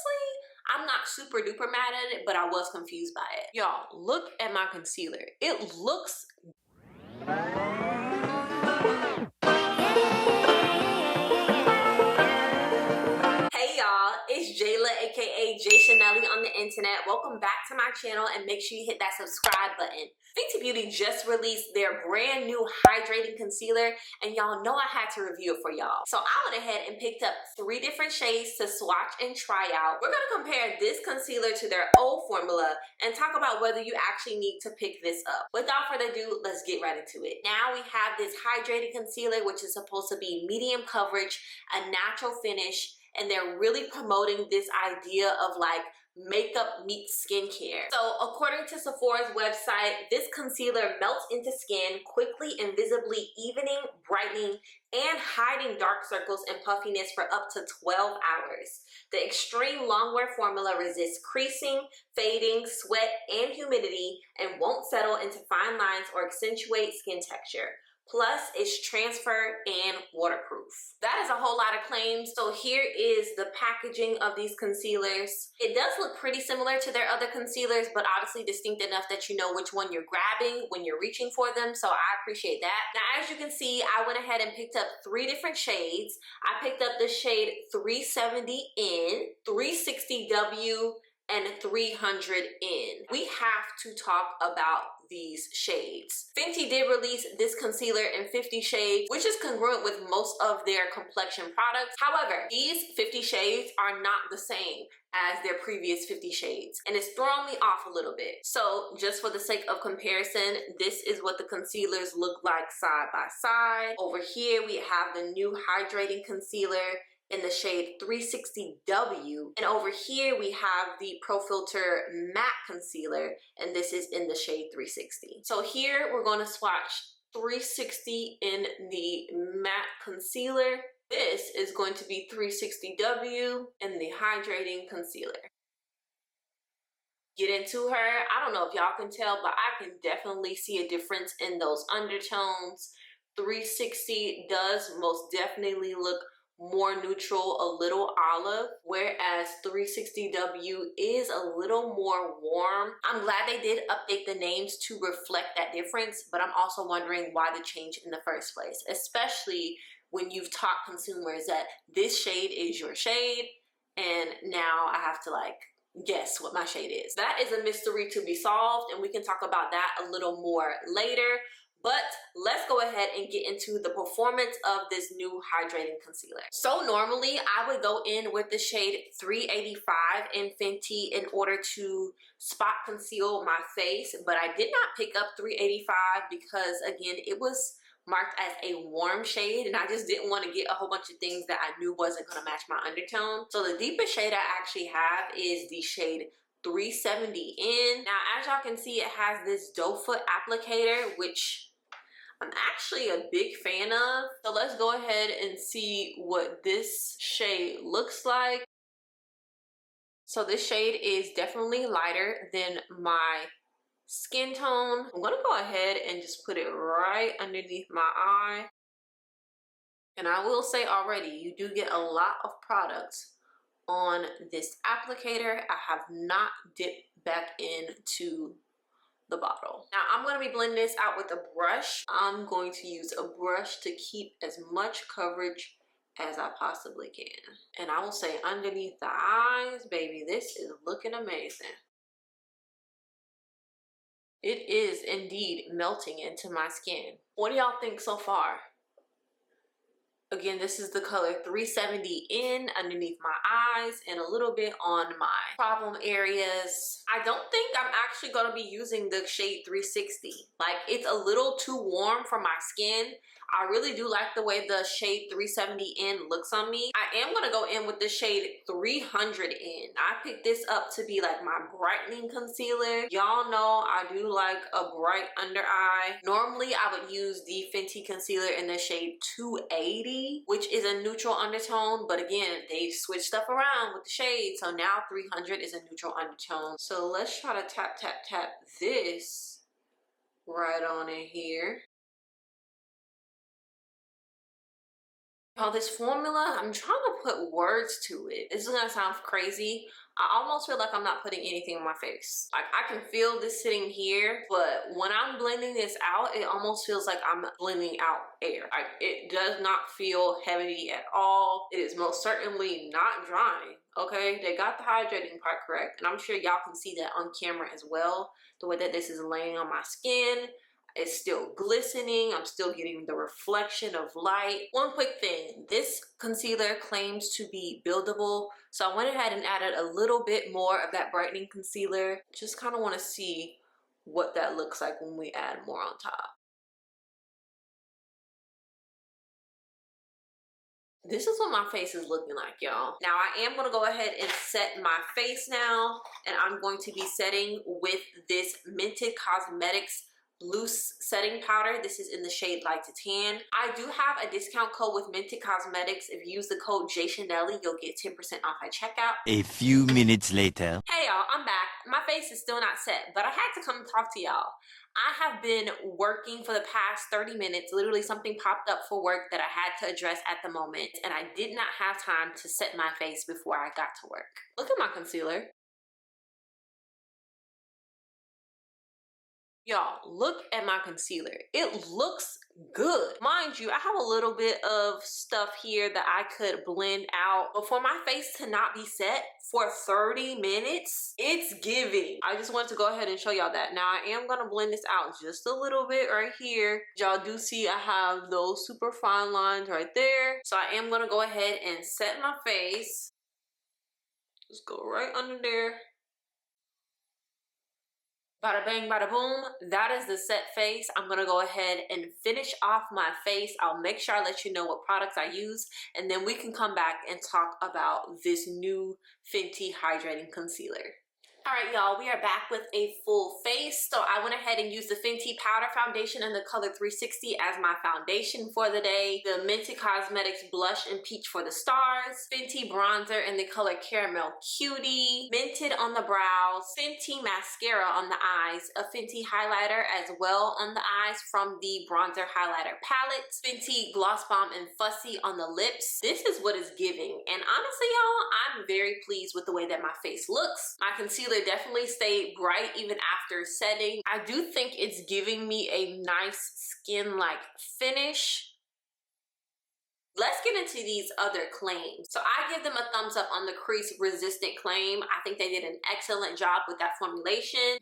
honestly, I'm not super duper mad at it, but I was confused by it. Y'all, look at my concealer. It looks Hey y'all, it's Jayla aka JaiChanellie on the internet. Welcome back to my channel and make sure you hit that subscribe button. Fenty Beauty just released their brand new hydrating concealer and y'all know I had to review it for y'all. So I went ahead and picked up 3 different shades to swatch and try out. We're gonna compare this concealer to their old formula and talk about whether you actually need to pick this up. Without further ado, let's get right into it. Now we have this hydrating concealer, which is supposed to be medium coverage, a natural finish, and they're really promoting this idea of like makeup meets skincare. So according to Sephora's website, this concealer melts into skin, quickly and visibly evening, brightening, and hiding dark circles and puffiness for up to 12 hours. The extreme longwear formula resists creasing, fading, sweat, and humidity, and won't settle into fine lines or accentuate skin texture. Plus, it's transfer and waterproof. That is a whole lot of claims. So here is the packaging of these concealers. It does look pretty similar to their other concealers, but obviously distinct enough that you know which one you're grabbing when you're reaching for them. So I appreciate that. Now, as you can see, I went ahead and picked up 3 different shades. I picked up the shade 370N, 360W, and 300N. We have to talk about these shades. Fenty did release this concealer in 50 shades, which is congruent with most of their complexion products. However, these 50 shades are not the same as their previous 50 shades, and it's throwing me off a little bit. So just for the sake of comparison, this is what the concealers look like side by side. Over here we have the new hydrating concealer in the shade 360W, and over here we have the Pro Filter matte concealer, and this is in the shade 360. So here we're going to swatch 360 in the matte concealer. This is going to be 360W in the hydrating concealer. Get into her. I don't know if y'all can tell, but I can definitely see a difference in those undertones. 360 does most definitely look more neutral, a little olive, whereas 360W is a little more warm. I'm glad they did update the names to reflect that difference, but I'm also wondering why the change in the first place, especially when you've taught consumers that this shade is your shade, and now I have to like guess what my shade is. That is a mystery to be solved, and we can talk about that a little more later. But let's go ahead and get into the performance of this new hydrating concealer. So normally I would go in with the shade 385 in Fenty in order to spot conceal my face, but I did not pick up 385 because again, it was marked as a warm shade and I just didn't want to get a whole bunch of things that I knew wasn't going to match my undertone. So the deepest shade I actually have is the shade 370N. Now, as y'all can see, it has this doe foot applicator, which I'm actually a big fan of. So let's go ahead and see what this shade looks like. So this shade is definitely lighter than my skin tone. I'm gonna go ahead and just put it right underneath my eye. And I will say already, you do get a lot of products on this applicator. I have not dipped back into the bottle. Now I'm going to be blending this out with a brush. I'm going to use a brush to keep as much coverage as I possibly can. And I will say underneath the eyes, baby, this is looking amazing. It is indeed melting into my skin. What do y'all think so far? Again, this is the color 370N underneath my eyes and a little bit on my problem areas. I don't think I'm actually going to be using the shade 360. Like, it's a little too warm for my skin. I really do like the way the shade 370N looks on me. I am going to go in with the shade 300N. I picked this up to be like my brightening concealer. Y'all know I do like a bright under eye. Normally, I would use the Fenty concealer in the shade 280, which is a neutral undertone. But again, they switched stuff around with the shade. So now 300 is a neutral undertone. So let's try to tap, tap, tap this right on in here. Oh, this formula, I'm trying to put words to it. This is gonna sound crazy. I almost feel like I'm not putting anything on my face. Like I can feel this sitting here, but when I'm blending this out, it almost feels like I'm blending out air. Like it does not feel heavy at all. It is most certainly not drying. Okay, they got the hydrating part correct, and I'm sure y'all can see that on camera as well. The way that this is laying on my skin. It's still glistening. I'm still getting the reflection of light. One quick thing, this concealer claims to be buildable, so I went ahead and added a little bit more of that brightening concealer. Just kind of want to see what that looks like when we add more on top. This is what my face is looking like, y'all. Now I am going to go ahead and set my face now, and I'm going to be setting with this Mented Cosmetics loose setting powder. This is in the shade Light to Tan. I do have a discount code with Mented Cosmetics. If you use the code JaiChanellie, you'll get 10% off at checkout. A few minutes later. Hey y'all, I'm back. My face is still not set, but I had to come talk to y'all. I have been working for the past 30 minutes. Literally something popped up for work that I had to address at the moment, and I did not have time to set my face before I got to work. Look at my concealer. Y'all, look at my concealer. It looks good. Mind you, I have a little bit of stuff here that I could blend out, but for my face to not be set for 30 minutes, it's giving. I just wanted to go ahead and show y'all that. Now, I am gonna blend this out just a little bit right here. Y'all do see I have those super fine lines right there. So I am gonna go ahead and set my face. Just go right under there. Bada bang, bada boom. That is the set face. I'm gonna go ahead and finish off my face. I'll make sure I let you know what products I use, and then we can come back and talk about this new Fenty Hydrating Concealer. All right, y'all, we are back with a full face. So I went ahead and used the Fenty Powder Foundation in the color 360 as my foundation for the day. The Mented Cosmetics Blush in Peach for the Stars. Fenty Bronzer in the color Caramel Cutie. Mented on the brows. Fenty Mascara on the eyes. A Fenty Highlighter as well on the eyes from the Bronzer Highlighter Palette. Fenty Gloss Bomb and Fussy on the lips. This is what it's giving. And honestly, y'all, I'm very pleased with the way that my face looks. My concealer definitely stayed bright even after setting. I do think it's giving me a nice skin-like finish. Let's get into these other claims. So I give them a thumbs up on the crease resistant claim. I think they did an excellent job with that formulation.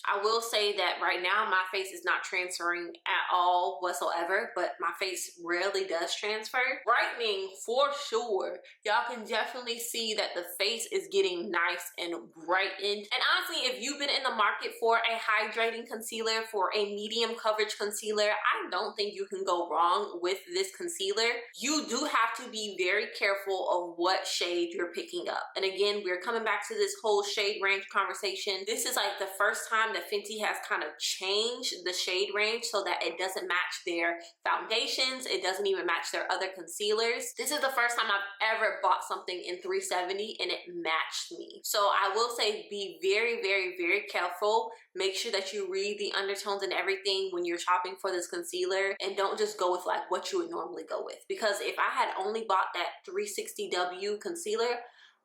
I will say that right now my face is not transferring at all whatsoever, but my face rarely does transfer. Brightening for sure. Y'all can definitely see that the face is getting nice and brightened. And honestly, if you've been in the market for a hydrating concealer, for a medium coverage concealer, I don't think you can go wrong with this concealer. You do have to be very careful of what shade you're picking up. And again, we're coming back to this whole shade range conversation. This is like the first time that Fenty has kind of changed the shade range so that it doesn't match their foundations. It doesn't even match their other concealers. This is the first time I've ever bought something in 370 and it matched me. So I will say be very, very, very careful. Make sure that you read the undertones and everything when you're shopping for this concealer, and don't just go with like what you would normally go with. Because if I had only bought that 360W concealer,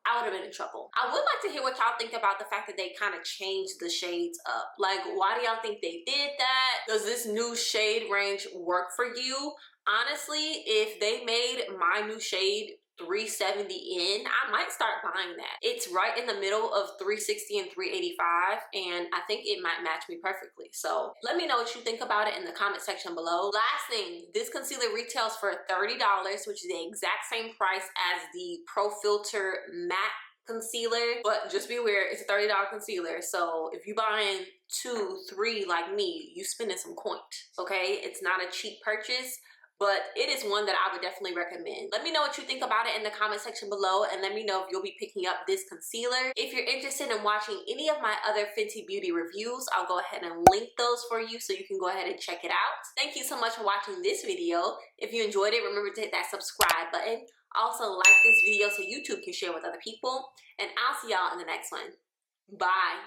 I would have been in trouble. I would like to hear what y'all think about the fact that they kind of changed the shades up. Like, why do y'all think they did that? Does this new shade range work for you? Honestly, if they made my new shade 370 in, I might start buying that. It's right in the middle of 360 and 385, and I think it might match me perfectly. So let me know what you think about it in the comment section below. Last thing, this concealer retails for $30, which is the exact same price as the Pro Filter Matte concealer, but just be aware it's a $30 concealer. So if you're buying 2, 3 like me, you spending some coins, okay? It's not a cheap purchase, but it is one that I would definitely recommend. Let me know what you think about it in the comment section below, and let me know if you'll be picking up this concealer. If you're interested in watching any of my other Fenty Beauty reviews, I'll go ahead and link those for you so you can go ahead and check it out. Thank you so much for watching this video. If you enjoyed it, remember to hit that subscribe button. Also, like this video so YouTube can share with other people, and I'll see y'all in the next one. Bye.